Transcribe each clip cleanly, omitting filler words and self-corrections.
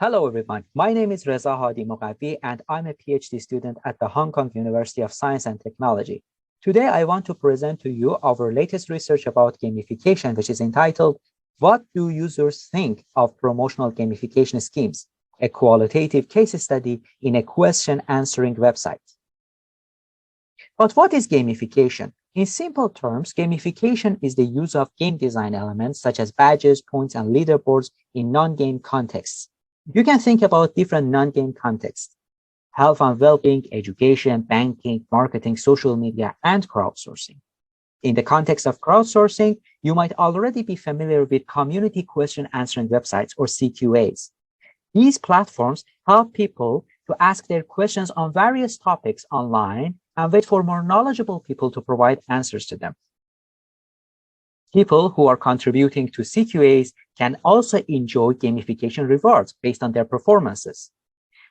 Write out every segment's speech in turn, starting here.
Hello, everyone. My name is Reza Hadi Mogavi, and I'm a PhD student at the Hong Kong University of Science and Technology. Today, I want to present to you our latest research about gamification, which is entitled, What Do Users Think of Promotional Gamification Schemes? A qualitative case study in a question answering website. But what is gamification? In simple terms, gamification is the use of game design elements such as badges, points, and leaderboards in non-game contexts. You can think about different non-game contexts: health and well-being, education, banking, marketing, social media, and crowdsourcing. In the context of crowdsourcing, you might already be familiar with community question answering websites or CQAs. These platforms help people to ask their questions on various topics online and wait for more knowledgeable people to provide answers to them. People who are contributing to CQAs can also enjoy gamification rewards based on their performances.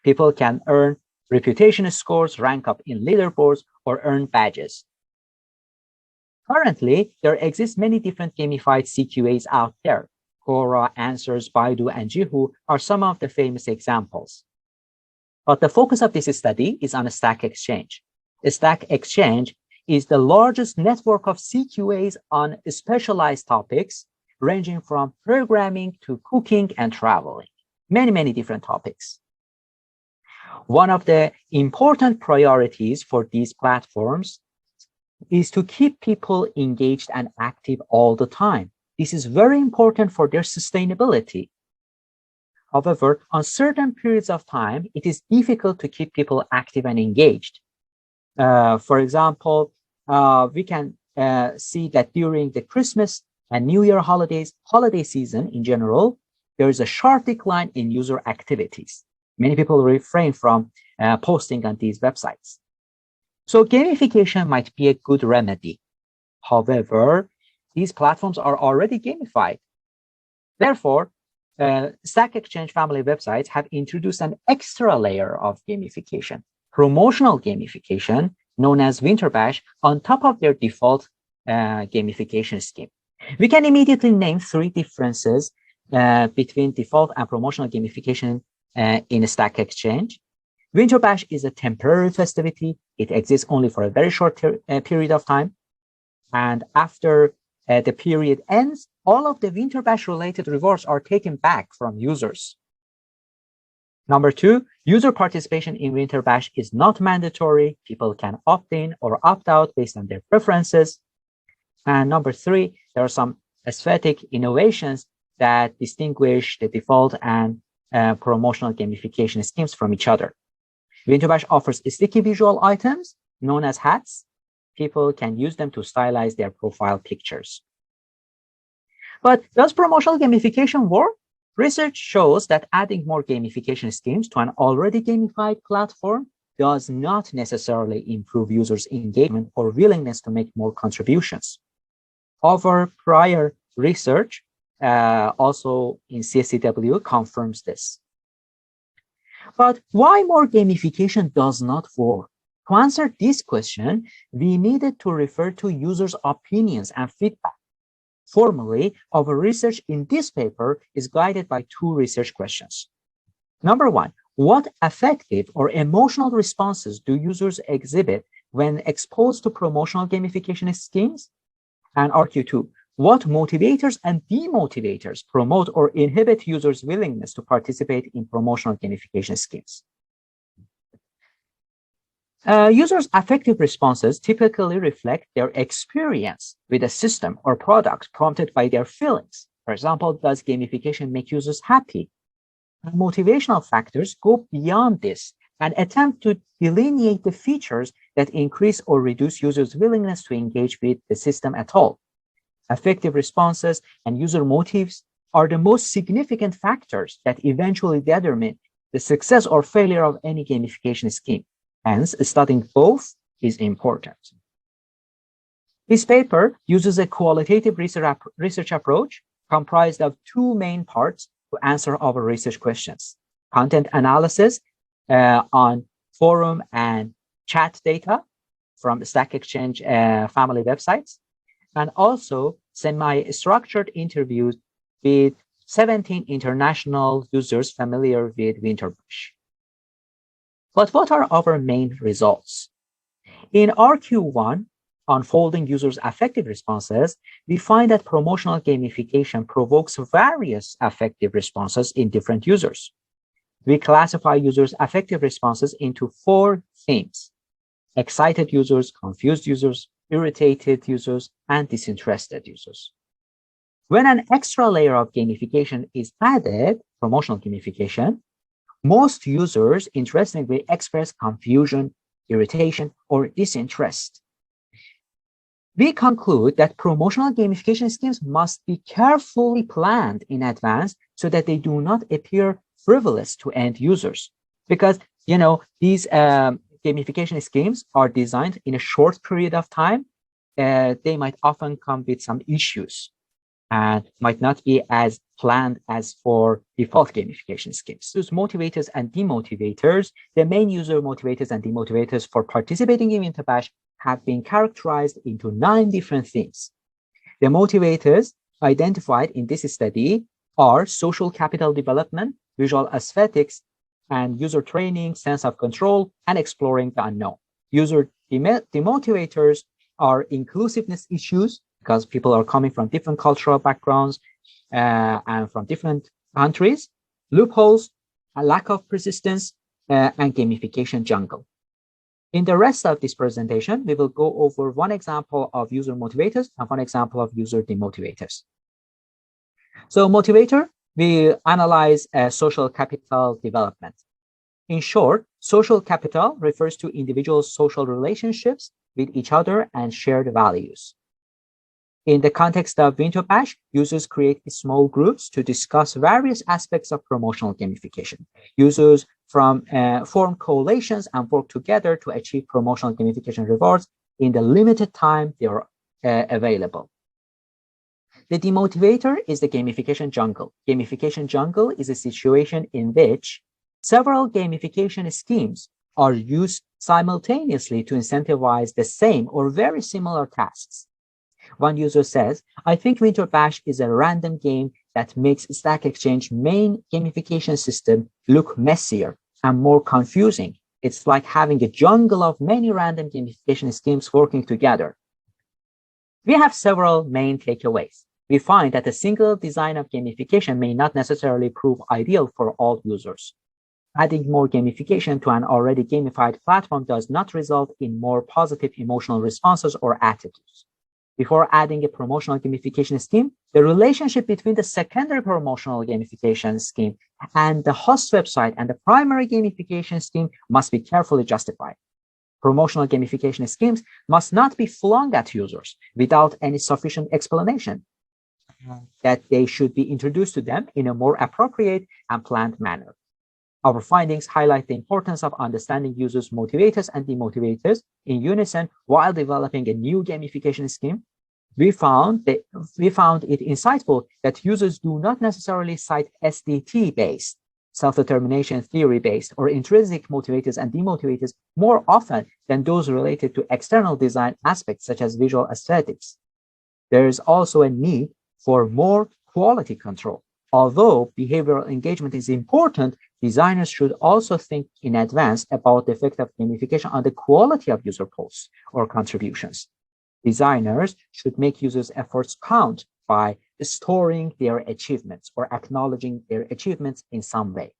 People can earn reputation scores, rank up in leaderboards, or earn badges. Currently, there exist many different gamified CQAs out there. Quora, Answers, Baidu, and Jihu are some of the famous examples. But the focus of this study is on Stack Exchange. Stack Exchange is the largest network of CQAs on specialized topics, ranging from programming to cooking and traveling. Many different topics. One of the important priorities for these platforms is to keep people engaged and active all the time. This is very important for their sustainability. However, on certain periods of time, it is difficult to keep people active and engaged. For example, we can see that during the Christmas and New Year holiday season in general, there is a sharp decline in user activities. Many people refrain from posting on these websites. So gamification might be a good remedy. However, these platforms are already gamified. Therefore, Stack Exchange family websites have introduced an extra layer of gamification: promotional gamification, known as Winter Bash, on top of their default gamification scheme. We can immediately name three differences between default and promotional gamification in Stack Exchange. Winter Bash is a temporary festivity. It exists only for a very short period of time. And after the period ends, all of the Winter Bash related rewards are taken back from users. Number two, user participation in Winter Bash is not mandatory. People can opt in or opt out based on their preferences. And number three, there are some aesthetic innovations that distinguish the default and promotional gamification schemes from each other. Winter Bash offers sticky visual items known as hats. People can use them to stylize their profile pictures. But does promotional gamification work? Research shows that adding more gamification schemes to an already gamified platform does not necessarily improve users' engagement or willingness to make more contributions. Our prior research, also in CSCW, confirms this. But why more gamification does not work? To answer this question, we needed to refer to users' opinions and feedback. Formally, our research in this paper is guided by two research questions. Number one, what affective or emotional responses do users exhibit when exposed to promotional gamification schemes? And RQ2, what motivators and demotivators promote or inhibit users' willingness to participate in promotional gamification schemes? Users' affective responses typically reflect their experience with a system or product prompted by their feelings. For example, does gamification make users happy? And motivational factors go beyond this and attempt to delineate the features that increase or reduce users' willingness to engage with the system at all. Affective responses and user motives are the most significant factors that eventually determine the success or failure of any gamification scheme. Hence, studying both is important. This paper uses a qualitative research approach comprised of two main parts to answer our research questions: content analysis on forum and chat data from the Stack Exchange family websites, and also semi-structured interviews with 17 international users familiar with Winter Bash. But what are our main results? In RQ1, unfolding users' affective responses, we find that promotional gamification provokes various affective responses in different users. We classify users' affective responses into 4 themes: excited users, confused users, irritated users, and disinterested users. When an extra layer of gamification is added, promotional gamification, most users interestingly express confusion, irritation, or disinterest. We conclude that promotional gamification schemes must be carefully planned in advance so that they do not appear frivolous to end users. Because, these gamification schemes are designed in a short period of time. They might often come with some issues and might not be as planned as for default gamification schemes. Those motivators and demotivators, the main user motivators and demotivators for participating in Winter Bash have been characterized into 9 different themes. The motivators identified in this study are social capital development, visual aesthetics, and user training, sense of control, and exploring the unknown. User demotivators are inclusiveness issues, because people are coming from different cultural backgrounds and from different countries, loopholes, a lack of persistence, and gamification jungle. In the rest of this presentation, we will go over one example of user motivators and one example of user demotivators. So motivator, we analyze social capital development. In short, social capital refers to individuals' social relationships with each other and shared values. In the context of Winter Bash, users create small groups to discuss various aspects of promotional gamification. Users form coalitions and work together to achieve promotional gamification rewards in the limited time they are available. The demotivator is the gamification jungle. Gamification jungle is a situation in which several gamification schemes are used simultaneously to incentivize the same or very similar tasks. One user says, I think Winter Bash is a random game that makes Stack Exchange main gamification system look messier and more confusing. It's like having a jungle of many random gamification schemes working together. We have several main takeaways. We find that a single design of gamification may not necessarily prove ideal for all users. Adding more gamification to an already gamified platform does not result in more positive emotional responses or attitudes. Before adding a promotional gamification scheme, the relationship between the secondary promotional gamification scheme and the host website and the primary gamification scheme must be carefully justified. Promotional gamification schemes must not be flung at users without any sufficient explanation, that they should be introduced to them in a more appropriate and planned manner. Our findings highlight the importance of understanding users' motivators and demotivators in unison while developing a new gamification scheme. We found it insightful that users do not necessarily cite SDT-based, self-determination theory-based, or intrinsic motivators and demotivators more often than those related to external design aspects such as visual aesthetics. There is also a need for more quality control. Although behavioral engagement is important, designers should also think in advance about the effect of gamification on the quality of user posts or contributions. Designers should make users' efforts count by storing their achievements or acknowledging their achievements in some way.